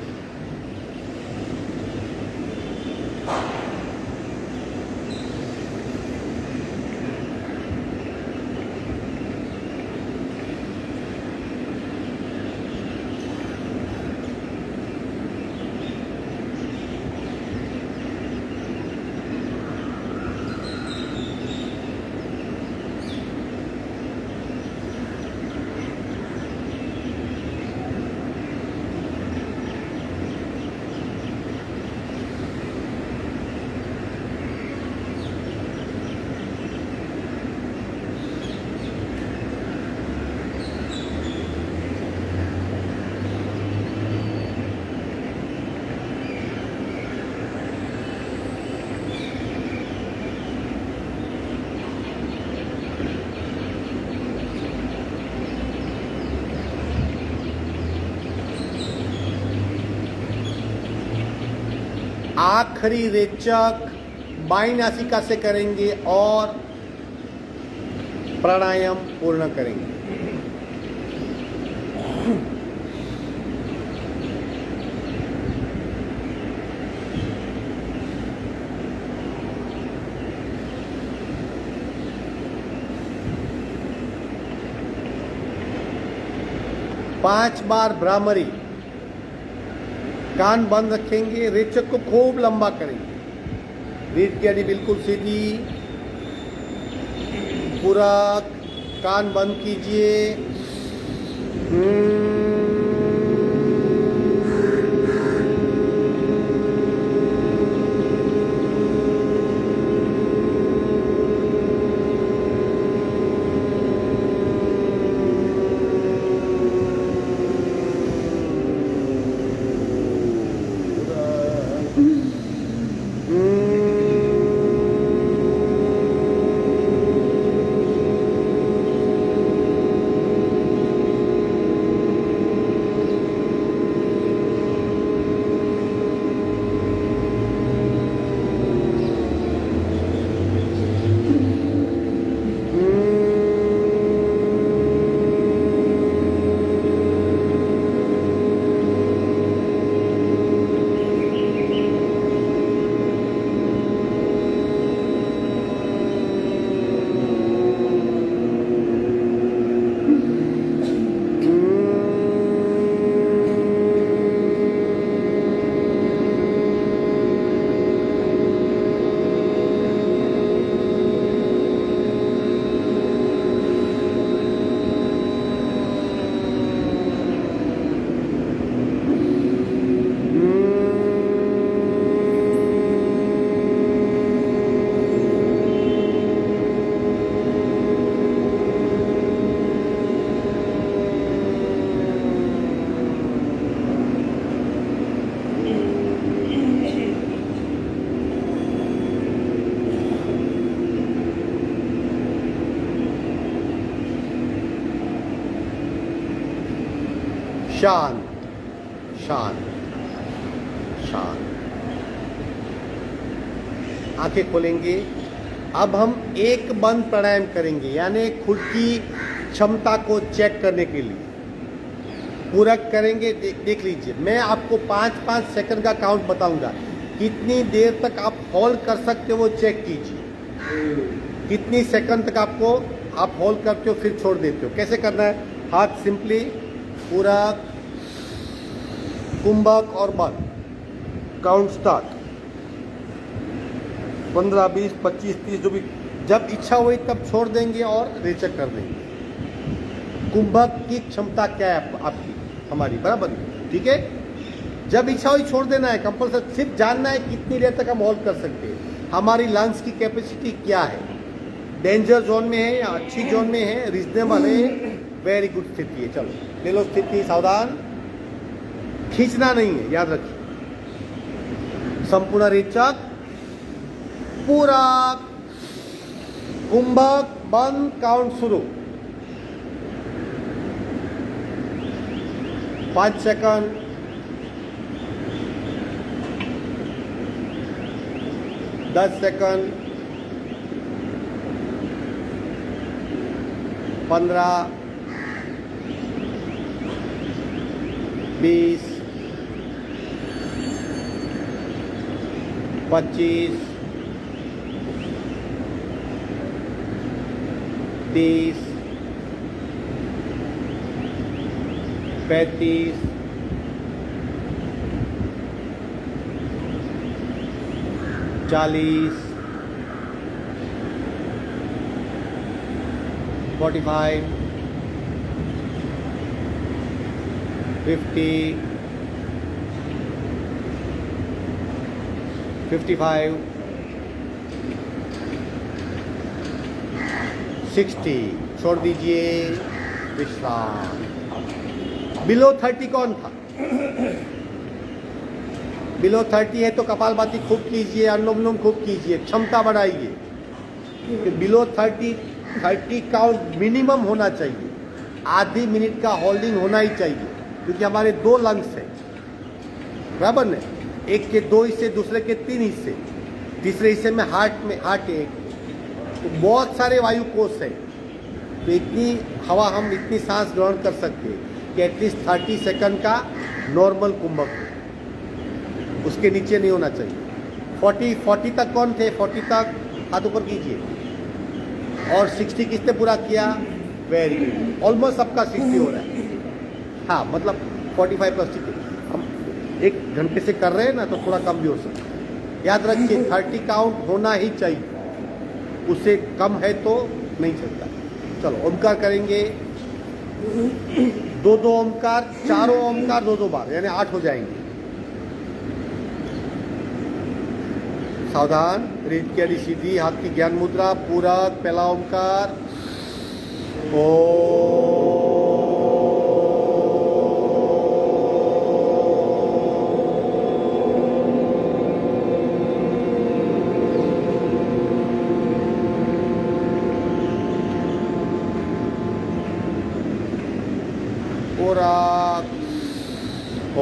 आखिरी रेचक बाई नासिका से करेंगे और प्राणायाम पूर्ण करेंगे। पांच बार भ्रामरी, कान बंद रखेंगे, रेचक को खूब लंबा करेंगे, रीढ़ की हड्डी बिल्कुल सीधी, पूरा कान बंद कीजिए। शांत शांत शांत, आंखें खोलेंगे। अब हम एक बंद प्राणायाम करेंगे, यानी खुद की क्षमता को चेक करने के लिए पूरा करेंगे। देख लीजिए, मैं आपको 5-5 सेकंड का काउंट बताऊंगा, कितनी देर तक आप होल्ड कर सकते हो वो चेक कीजिए। कितनी सेकंड तक आपको आप होल्ड करते हो फिर छोड़ देते हो। कैसे करना है? हाथ सिंपली पूरा कुंभक और बंद, काउंट स्टार्ट। 15, 20, 25, 30 जो भी, जब इच्छा हुई तब छोड़ देंगे और रेचक कर देंगे। कुंभक की क्षमता क्या है आपकी, हमारी, बराबर, ठीक है। जब इच्छा हुई छोड़ देना है, कंपल्सरी। सिर्फ जानना है कितनी देर तक हम होल्ड कर सकते हैं, हमारी लंग्स की कैपेसिटी क्या है, डेंजर जोन में है या अच्छी जोन में है, रीजनेबल है, वेरी गुड स्थिति है। चलो ले लो स्थिति, सावधान, खींचना नहीं है, याद रखिए। संपूर्ण रेचक, पूरा कुंभक बंद, काउंट शुरू। 5 सेकंड, 10 सेकंड, 15, 20, 25, 30, 35, 40, 45, 50, 55, 60। छोड़ दीजिए, विश्राम। बिलो 30 कौन था? बिलो 30 है तो कपालभाति खूब कीजिए, अनुलोम विलोम खूब कीजिए, क्षमता बढ़ाइए। बिलो 30 काउंट मिनिमम होना चाहिए। आधी मिनट का होल्डिंग होना ही चाहिए, क्योंकि हमारे 2 लंग्स हैं, बराबर ने? एक के 2 हिस्से, दूसरे के 3 हिस्से, तीसरे हिस्से में हार्ट है एक। तो बहुत सारे वायु कोष हैं, तो इतनी हवा हम इतनी सांस ग्रहण कर सकते हैं कि एटलीस्ट 30 सेकंड का नॉर्मल कुंभक हो, उसके नीचे नहीं होना चाहिए। 40 तक कौन थे? 40 तक हाथ ऊपर कीजिए। और 60 किसने पूरा किया? वेरी गुड, ऑलमोस्ट सबका 60 हो रहा है। हाँ, मतलब 45 प्लस 60 हम 1 घंटे से कर रहे हैं ना, तो थोड़ा कम भी हो सकता है। याद रखिए 30 काउंट होना ही चाहिए, उससे कम है तो नहीं चलता। चलो ओमकार करेंगे, 2 ओमकार, चारों ओमकार 2 बार, यानी 8 हो जाएंगे। सावधान, रीढ़ की हड्डी सीधी, हाथ की ज्ञान मुद्रा, पूरक, पहला ओमकार ओ। पूरक ओ।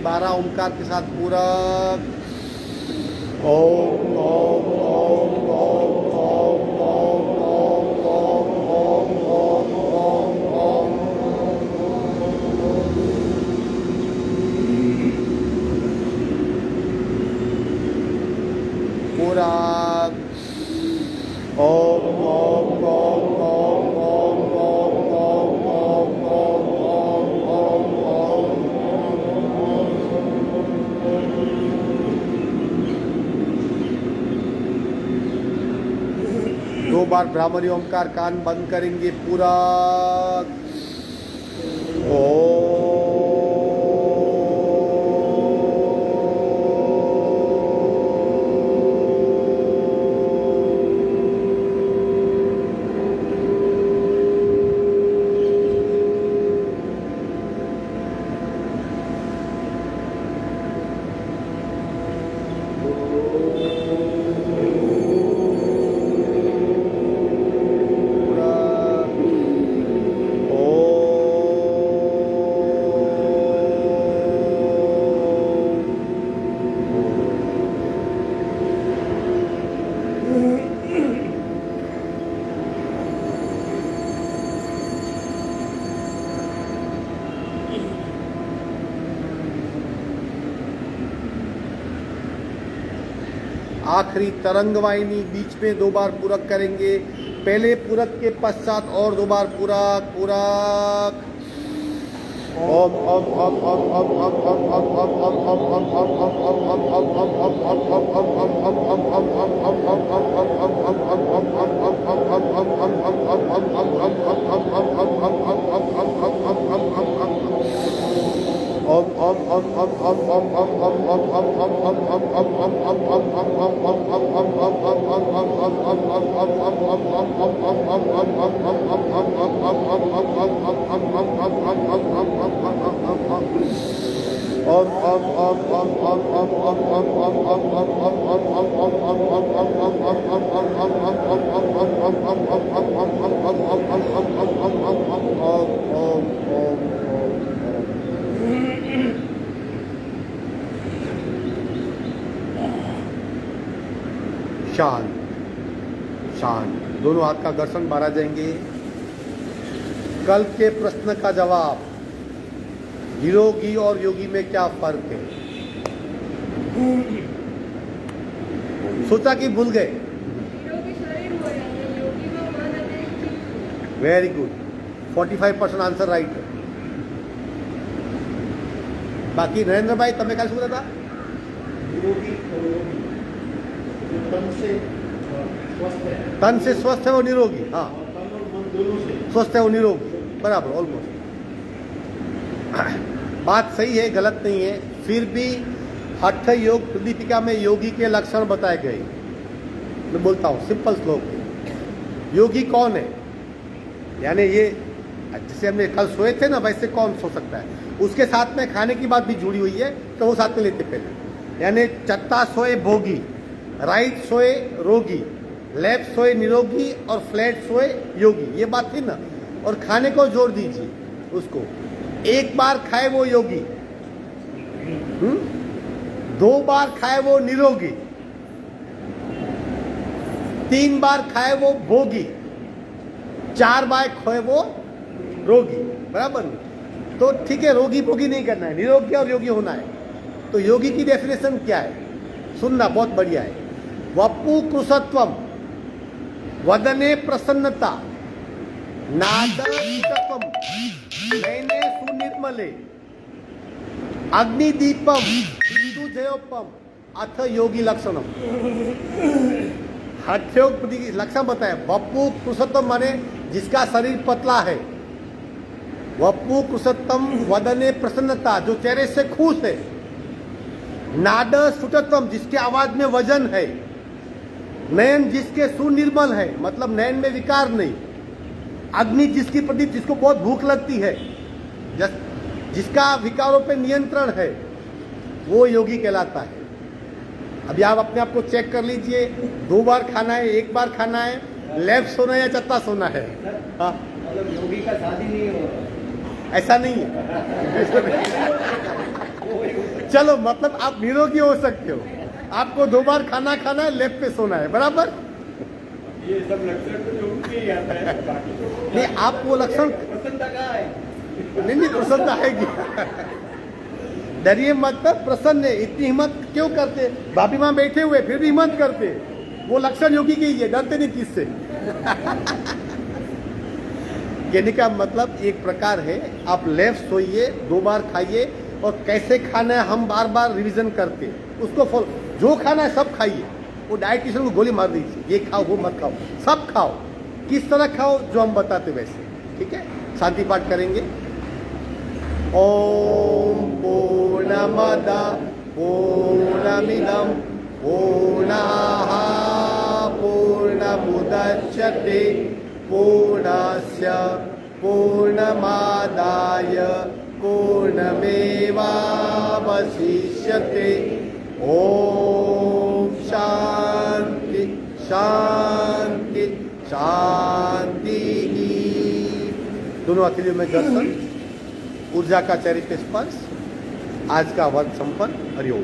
12 ओमकार के साथ पूरक ओम ओम ओम ओम ओम ओम ओम ओम ओम ओम ओम पूरक ओम ओम ओम ओम ओम ओम ओम ओम ओम ओम ओम। 2 बार भ्रामरी ओमकार, कान बंद करेंगे, पूरा ओ। आखिरी तरंग वाहिनी, बीच में 2 बार पूरक करेंगे, पहले पूरक के पश्चात और 2 बार पूरक पूरक ओम ओम ओम ओम ओम ओम ओम ओम ओम ओम ओम शांत शांत। दोनों हाथ का घर्षण बाहर आ जाएंगे। कल के प्रश्न का जवाब, निरोगी और योगी में क्या फर्क है? सोचा कि भूल गए? वेरी गुड, 45% आंसर राइट है। बाकी नरेंद्र भाई તમે क्या શું હતા? तन से स्वस्थ है वो निरोगी। हाँ, स्वस्थ है वो निरोगी, बराबर, ऑलमोस्ट। बात सही है, गलत नहीं है। फिर भी हठ योग प्रदीपिका में योगी के लक्षण बताए गए। मैं बोलता हूँ सिंपल श्लोक। योगी कौन है? यानी ये जैसे हमने कल सोए थे ना, वैसे कौन सो सकता है? उसके साथ में खाने की बात भी जुड़ी हुई है, तो वो साथ में लेते पहले। यानी चत्ता सोए भोगी, राइट सोए रोगी, लेफ्ट सोए निरोगी और फ्लैट सोए योगी। ये बात थी ना। और खाने को जोड़ दीजिए उसको। एक बार खाए वो योगी, 2 बार खाए वो निरोगी, 3 बार खाए वो भोगी, 4 बार खाए वो रोगी, बराबर नहीं? तो ठीक है, रोगी भोगी नहीं करना है, निरोगी और योगी होना है। तो योगी की डेफिनेशन क्या है? सुनना, बहुत बढ़िया है। वपु कृशत्वम, वदने प्रसन्नता, नादत्वम, नयने सुनिर्मले, अग्निदीपम, बिंदुजयोपम, अथ योगी लक्षणम। हठयोग लक्षण बताए। वपु कृशत्वम माने जिसका शरीर पतला है। वपु कृशत्वम, वदने प्रसन्नता, जो चेहरे से खुश है। नाद सुटत्वम, जिसके आवाज में वजन है। नयन, जिसके सुनिर्मल है, मतलब नयन में विकार नहीं। अग्नि, जिसकी प्रति जिसको बहुत भूख लगती है, जिसका विकारों पे नियंत्रण है, वो योगी कहलाता है। अभी आप अपने आप को चेक कर लीजिए। 2 बार खाना है, 1 बार खाना है, लेफ्ट सोना है या चत्ता सोना है? हाँ, मतलब योगी का शादी नहीं हो रहा, ऐसा नहीं है। चलो, मतलब आप निरोगी हो सकते हो। आपको 2 बार खाना खाना है, लेफ्ट पे सोना है, बराबर? ये सब लक्षण तो योगी के ही आता है, बाकी तो नहीं, आप वो लक्षण प्रसन्नता कहाँ है? नहीं, प्रसन्न आएगी। डरिए मत, प्रसन्न है। इतनी हिम्मत क्यों करते? भाभी माँ बैठे हुए फिर भी हिम्मत करते। वो लक्षण योगी के ही है, डरते नहीं किससे। कहने का मतलब एक प्रकार है, आप लेफ्ट सोइए, 2 बार खाइए, और कैसे खाना है हम बार बार रिवीजन करते, उसको फॉलो। जो खाना है सब खाइए। वो डाइटिशियन को गोली मार दीजिए, ये खाओ वो मत खाओ, सब खाओ। किस तरह खाओ जो हम बताते वैसे, ठीक है? शांति पाठ करेंगे। ओम पूर्णमद पूर्णमिदं पूर्णाः पूर्णमुदच्यते पूर्णस्य पूर्णमादाय पूर्णमेवावशिष्यते। ओम शांति शांति शांति। दोनों हथेलियों में दर्शन, ऊर्जा का चेहरे पे स्पर्श। आज का वर्ग संपन्न। हरिओम।